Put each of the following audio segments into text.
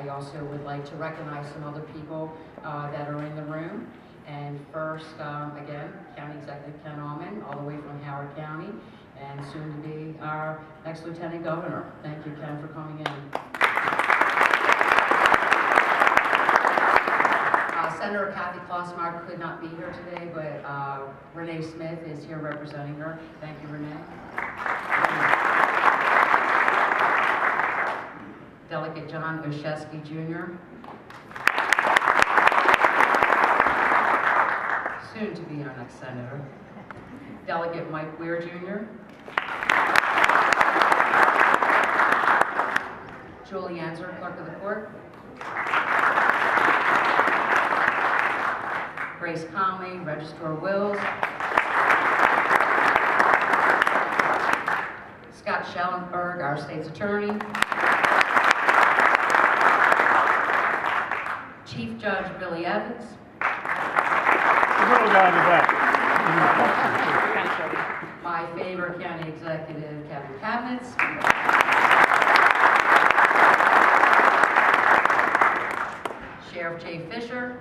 I also would like to recognize some other people that are in the room. And first, again, County Executive Ken Allman, all the way from Howard County, and soon to be our next Lieutenant Governor. Thank you, Ken, for coming in. Senator Kathy Klossmeyer could not be here today, but Renee Smith is here representing her. Thank you, Renee. Delegate John Oshesky Jr. Soon to be our next senator. Delegate Mike Weir Jr. Julie Enzer, Clerk of the Court. Grace Conley, Registrar of Wills. Scott Schellenberg, our state's attorney. Chief Judge Billy Evans. My favorite county executive, Kevin Cabinets. Sheriff Jay Fisher.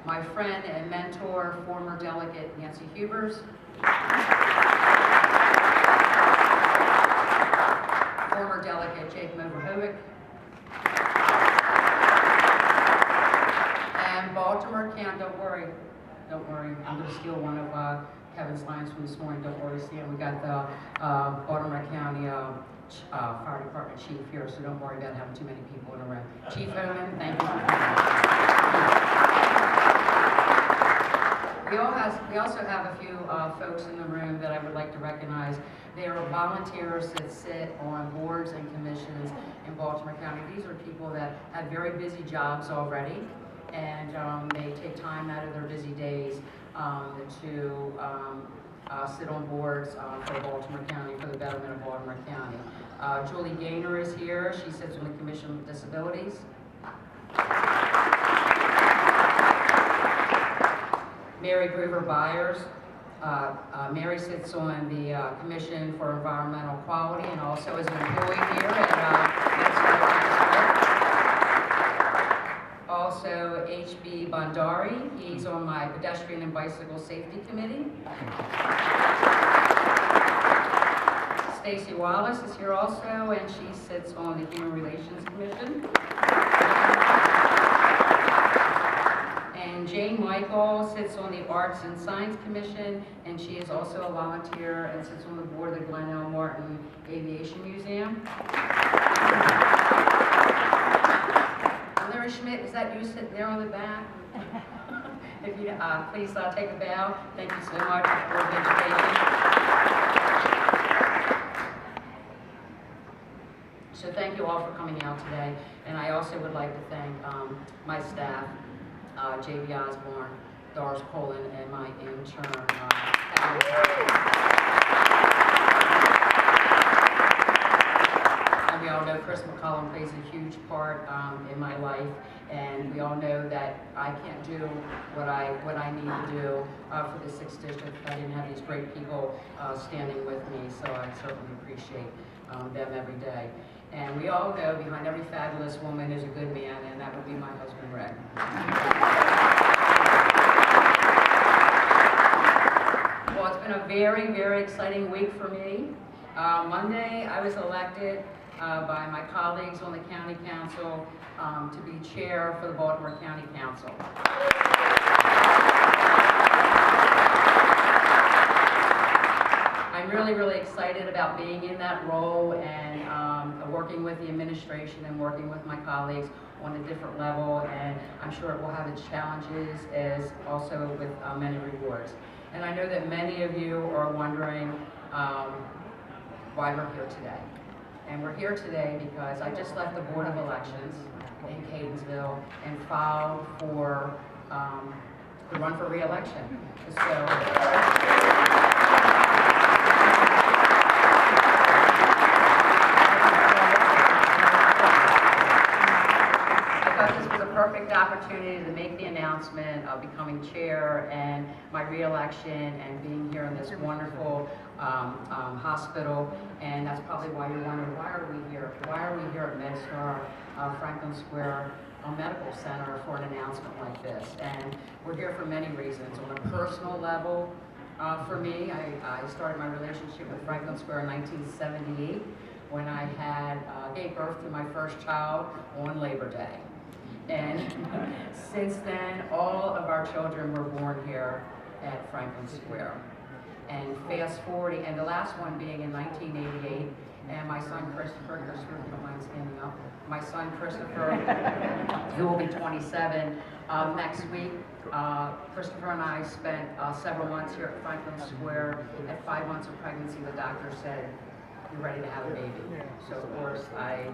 My friend and mentor, former delegate Nancy Hubers. Former delegate Jake Moverhovic. And Baltimore County, don't worry, I'm going to steal one of Kevin's lines from this morning. Don't worry, Stan, we got the Baltimore County Fire Department Chief here, so don't worry about having too many people in the room. Chief Homan, thank you for coming. We also have a few folks in the room that I would like to recognize. They are volunteers that sit on boards and commissions in Baltimore County. These are people that have very busy jobs already, and they take time out of their busy days to sit on boards for Baltimore County, for the betterment of Baltimore County. Julie Gaynor is here. She sits on the Commission on Disabilities. Mary Groover Byers. Mary sits on the Commission for Environmental Quality and also is an employee here at Also, H.B. Bhandari. He's on my Pedestrian and Bicycle Safety Committee. Stacy Wallace is here also, and she sits on the Human Relations Commission. And Jane Michael sits on the Arts and Science Commission, and she is also a volunteer and sits on the board of the Glenn L. Martin Aviation Museum. Larry Schmidt, is that you sitting there on the back? If you please take a bow. Thank you so much for the education. So thank you all for coming out today, and I also would like to thank my staff, J.B. Osborne, Doris Poland, and my intern. And we all know Chris McCollum plays a huge part in my life, and we all know that I can't do what I need to do for the 6th District if I didn't have these great people standing with me, so I certainly appreciate them every day. And we all know behind every fabulous woman is a good man, and that would be my husband, Red. Well, it's been a very, very exciting week for me. Monday, I was elected by my colleagues on the County Council to be chair for the Baltimore County Council. I'm really, really excited about being in that role and working with the administration and working with my colleagues on a different level, and I'm sure it will have its challenges as also with many rewards. And I know that many of you are wondering why we're here today. And we're here today because I just left the Board of Elections in Catonsville and filed for the run for re-election. So. Perfect opportunity to make the announcement of becoming chair and my re-election and being here in this wonderful hospital. And that's probably why you're wondering, why are we here? Why are we here at MedStar Franklin Square Medical Center for an announcement like this? And we're here for many reasons. On a personal level, for me, I started my relationship with Franklin Square in 1978 when I gave birth to my first child on Labor Day. And since then, all of our children were born here at Franklin Square. And fast forwarding, and the last one being in 1988, and my son Christopher, if you don't mind standing up, my son Christopher, who will be 27 next week. Christopher and I spent several months here at Franklin Square. At 5 months of pregnancy, the doctor said, "You're ready to have a baby." So of course, I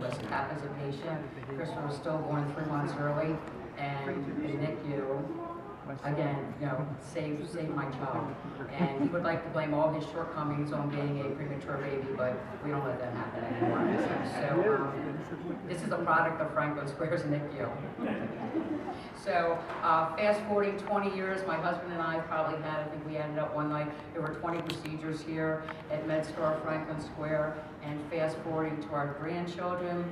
was happy as a patient. Christopher was still born 3 months early, and the NICU, again, saved my child. And he would like to blame all his shortcomings on being a premature baby, but we don't let that happen anymore. So this is a product of Franklin Square's NICU. So fast forwarding 20 years, my husband and I probably had, I think we ended up one night, there were 20 procedures here at MedStar Franklin Square. And fast forwarding to our grandchildren,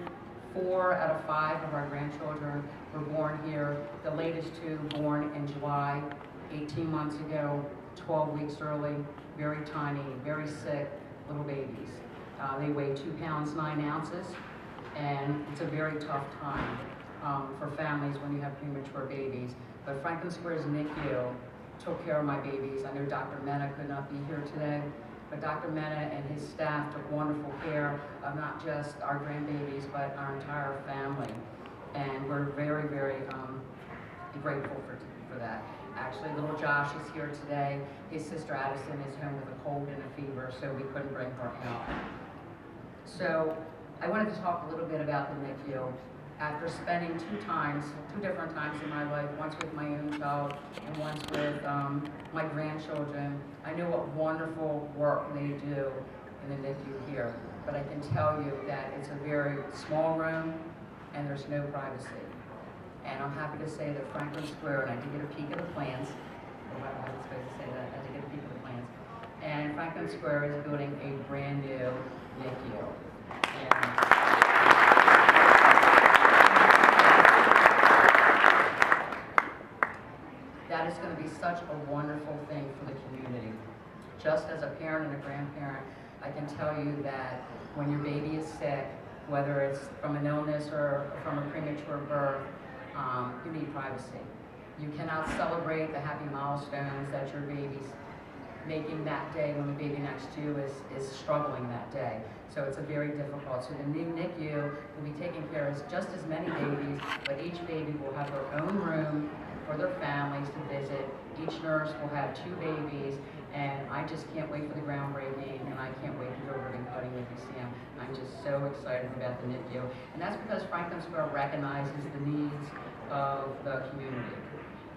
4 out of 5 of our grandchildren were born here. The latest 2 born in July, 18 months ago, 12 weeks early, very tiny, very sick little babies. They weigh 2 pounds 9 ounces, and it's a very tough time for families when you have premature babies. But Franklin Square's NICU took care of my babies. I know Dr. Mena could not be here today, but Dr. Mena and his staff took wonderful care of not just our grandbabies, but our entire family. And we're very, very grateful for that. Actually, little Josh is here today. His sister Addison is home with a cold and a fever, so we couldn't bring her out. So I wanted to talk a little bit about the NICU. After spending 2 different times in my life, once with my own child and once with my grandchildren, I know what wonderful work they do in the NICU here. But I can tell you that it's a very small room and there's no privacy. And I'm happy to say that Franklin Square, and I did get a peek of the plans, I was supposed to say that, I did get a peek of the plans, and Franklin Square is building a brand new NICU. And that is going to be such a wonderful thing for the community. Just as a parent and a grandparent, I can tell you that when your baby is sick, whether it's from an illness or from a premature birth, you need privacy. You cannot celebrate the happy milestones that your baby's making that day when the baby next to you is struggling that day. So it's a very difficult. So the new NICU will be taking care of just as many babies, but each baby will have their own room for their families to visit. Each nurse will have 2 babies, and I just can't wait for the groundbreaking, and I can't wait to go ribbon cutting with you, Sam. I'm just so excited about the NICU. And that's because Franklin Square recognizes the needs of the community.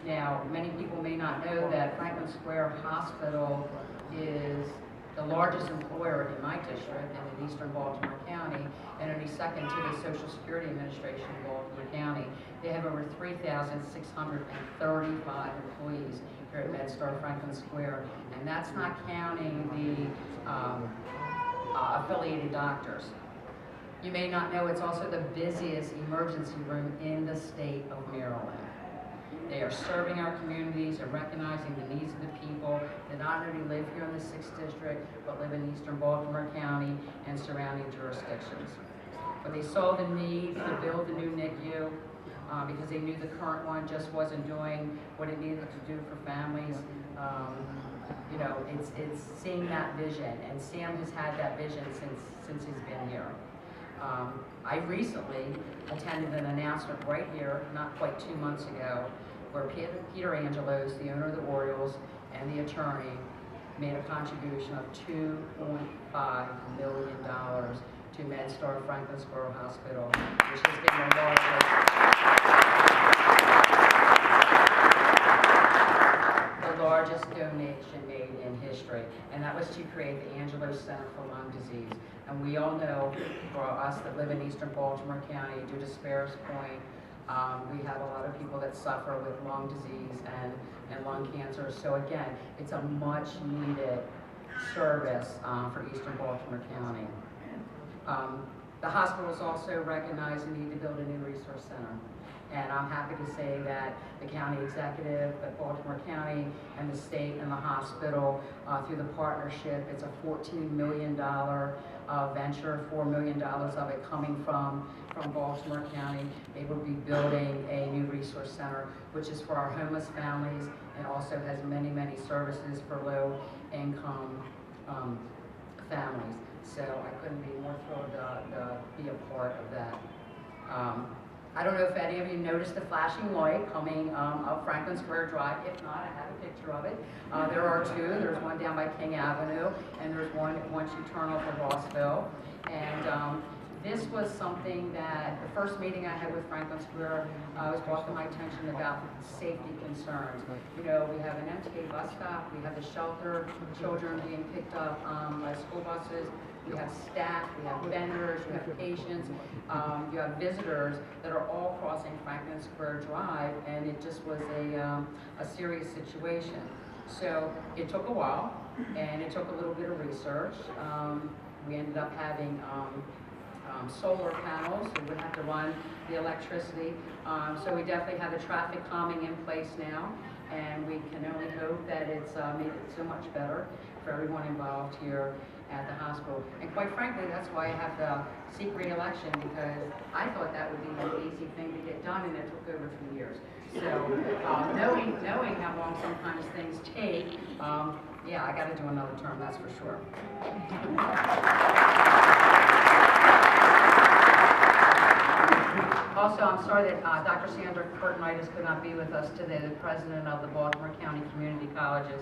Now, many people may not know that Franklin Square Hospital is the largest employer in my district and in eastern Baltimore County, and only second to the Social Security Administration in Baltimore County. They have over 3,635 employees here at MedStar Franklin Square, and that's not counting the affiliated doctors. You may not know it's also the busiest emergency room in the state of Maryland. They are serving our communities and recognizing the needs of the people that not only live here in the 6th District, but live in eastern Baltimore County and surrounding jurisdictions. But they saw the need to build the new NICU because they knew the current one just wasn't doing what it needed to do for families. It's seeing that vision, and Sam has had that vision since he's been here. I recently attended an announcement right here, not quite 2 months ago, where Peter Angelos, the owner of the Orioles, and the attorney made a contribution of $2.5 million to MedStar Franklin Square Hospital, which has been the largest donation made in history, and that was to create the Angelos Center for Lung Disease. And we all know, for us that live in eastern Baltimore County, due to Sparrows Point, We have a lot of people that suffer with lung disease and lung cancer. So again, it's a much needed service for Eastern Baltimore County. The hospitals also recognize the need to build a new resource center. And I'm happy to say that the county executive, the Baltimore County, and the state and the hospital, through the partnership, it's a $14 million venture, $4 million of it coming from Baltimore County. They will be building a new resource center, which is for our homeless families and also has many, many services for low-income families. So I couldn't be more thrilled to be a part of that. I don't know if any of you noticed the flashing light coming up Franklin Square Drive. If not, I have a picture of it. There are two. There's one down by King Avenue, and there's one once you turn off of Rossville. And this was something that the first meeting I had with Franklin Square was brought to my attention about safety concerns. You know, we have an MTA bus stop, we have the shelter, children being picked up by school buses. We have staff, we have vendors, you have patients, you have visitors that are all crossing Franklin Square Drive, and it just was a serious situation. So it took a while, and it took a little bit of research. We ended up having solar panels, so we would have to run the electricity. So we definitely have the traffic calming in place now, and we can only hope that it's made it so much better for everyone involved here at the hospital. And quite frankly, that's why I have to seek re-election, because I thought that would be an easy thing to get done, and it took over 2 years. So knowing how long sometimes things take, yeah, I got to do another term, that's for sure. Also, I'm sorry that Dr. Sandra Curtinitis could not be with us today, the president of the Baltimore County Community Colleges.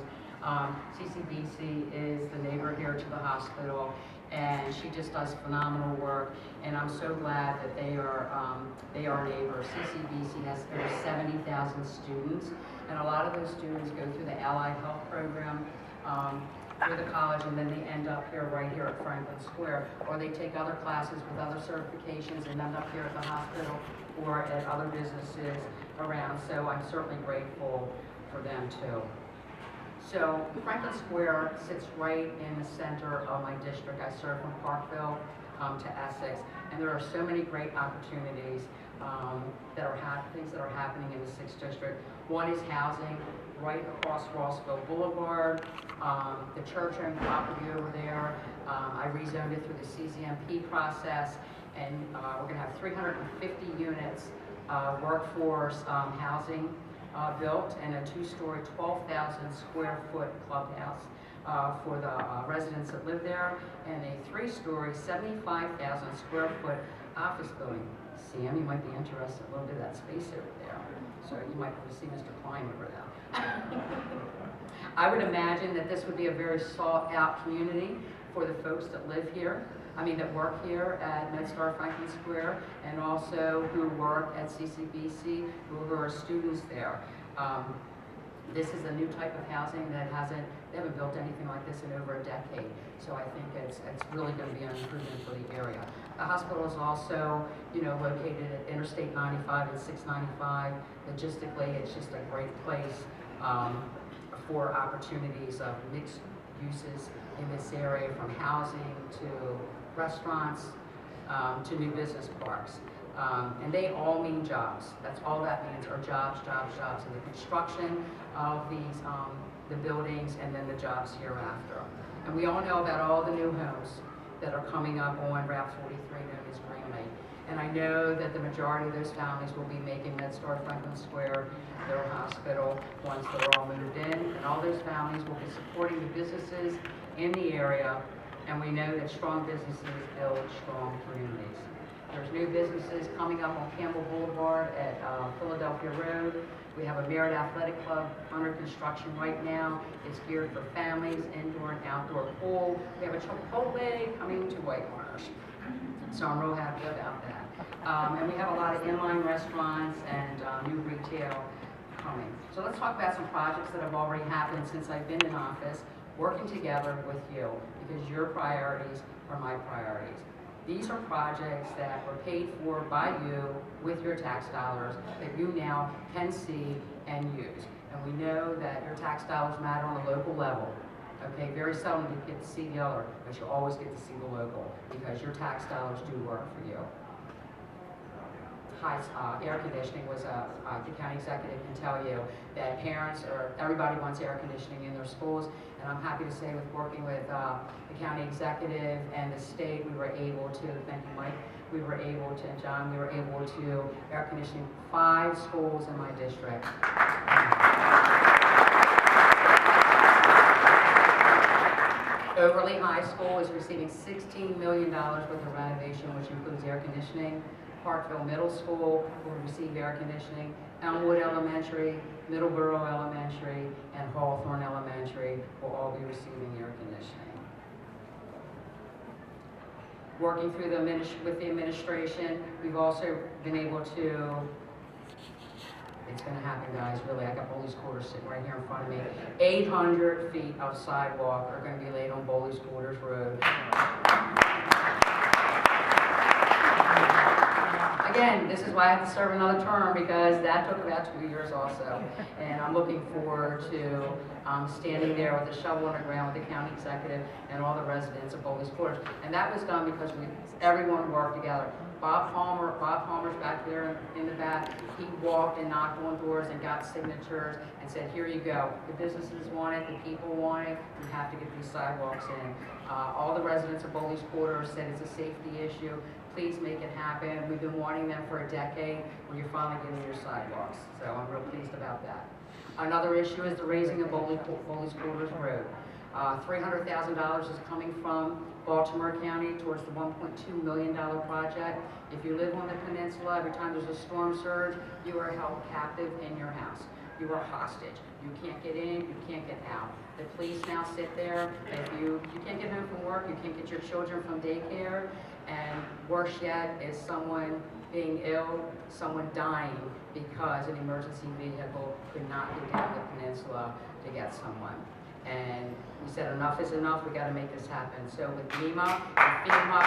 CCBC is the neighbor here to the hospital, and she just does phenomenal work, and I'm so glad that they are neighbors. CCBC has over 70,000 students, and a lot of those students go through the Allied Health Program through the college, and then they end up here right here at Franklin Square, or they take other classes with other certifications and end up here at the hospital or at other businesses around. So I'm certainly grateful for them too. So Franklin Square sits right in the center of my district. I serve from Parkville to Essex, and there are so many great opportunities things that are happening in the 6th District. One is housing right across Rossville Boulevard, the church-owned property over there. I rezoned it through the CZMP process, and we're going to have 350 units workforce housing built, and a 2-story, 12,000 square foot clubhouse for the residents that live there, and a 3-story, 75,000 square foot office building. Sam, you might be interested in a little bit of that space over there, so you might be able to see Mr. Klein over there. I would imagine that this would be a very sought out community for the folks that live here. That work here at MedStar Franklin Square, and also who work at CCBC, who are students there. This is a new type of housing that they haven't built anything like this in over a decade. So I think it's really going to be an improvement for the area. The hospital is also, located at Interstate 95 and 695. Logistically, it's just a great place for opportunities of mixed uses in this area, from housing to restaurants to new business parks. And they all mean jobs. That's all that means, are jobs, jobs, jobs. And the construction of these, the buildings, and then the jobs hereafter. And we all know about all the new homes that are coming up on Route 43 known as Greenway. And I know that the majority of those families will be making MedStar Franklin Square their hospital once they're all moved in. And all those families will be supporting the businesses in the area. And we know that strong businesses build strong communities. There's new businesses coming up on Campbell Boulevard at Philadelphia Road. We have a Merritt Athletic Club under construction right now. It's geared for families, indoor and outdoor pool. We have a Chipotle coming to White Marsh. So I'm real happy about that. And we have a lot of inline restaurants and new retail coming. So let's talk about some projects that have already happened since I've been in office, working together with you, because your priorities are my priorities. These are projects that were paid for by you with your tax dollars that you now can see and use. And we know that your tax dollars matter on the local level. Okay, very seldom do you get to see the other, but you always get to see the local because your tax dollars do work for you. Air conditioning was the county executive can tell you that parents or everybody wants air conditioning in their schools, and I'm happy to say with working with the county executive and the state, we were able to, thank you Mike, we were able to, and John, we were able to air conditioning 5 schools in my district. Overley High School is receiving $16 million worth of renovation, which includes air conditioning. Parkville Middle School will receive air conditioning. Elmwood Elementary, Middleborough Elementary, and Hawthorne Elementary will all be receiving air conditioning. Working through with the administration, we've also been able to, it's going to happen, guys, really. I got Bowley's Quarters sitting right here in front of me. 800 feet of sidewalk are going to be laid on Bowley's Quarters Road. Again, this is why I have to serve another term, because that took about 2 years also. And I'm looking forward to standing there with a shovel on the ground with the county executive and all the residents of Bowley's Quarters. And that was done because everyone worked together. Bob Palmer's back there in the back. He walked and knocked on doors and got signatures and said, here you go. The businesses want it, the people want it, we have to get these sidewalks in. All the residents of Bowley's Quarters said it's a safety issue. Please make it happen. We've been wanting them for a decade when you're finally getting your sidewalks. So I'm real pleased about that. Another issue is the raising of Bowley's Quarters Road. $300,000 is coming from Baltimore County towards the $1.2 million project. If you live on the peninsula, every time there's a storm surge, you are held captive in your house. You are hostage. You can't get in, you can't get out. The police now sit there. If you can't get home from work, you can't get your children from daycare, and worse yet is someone being ill, someone dying because an emergency vehicle could not get down the peninsula to get someone. And we said enough is enough, we got to make this happen. So with NEMA and FEMA,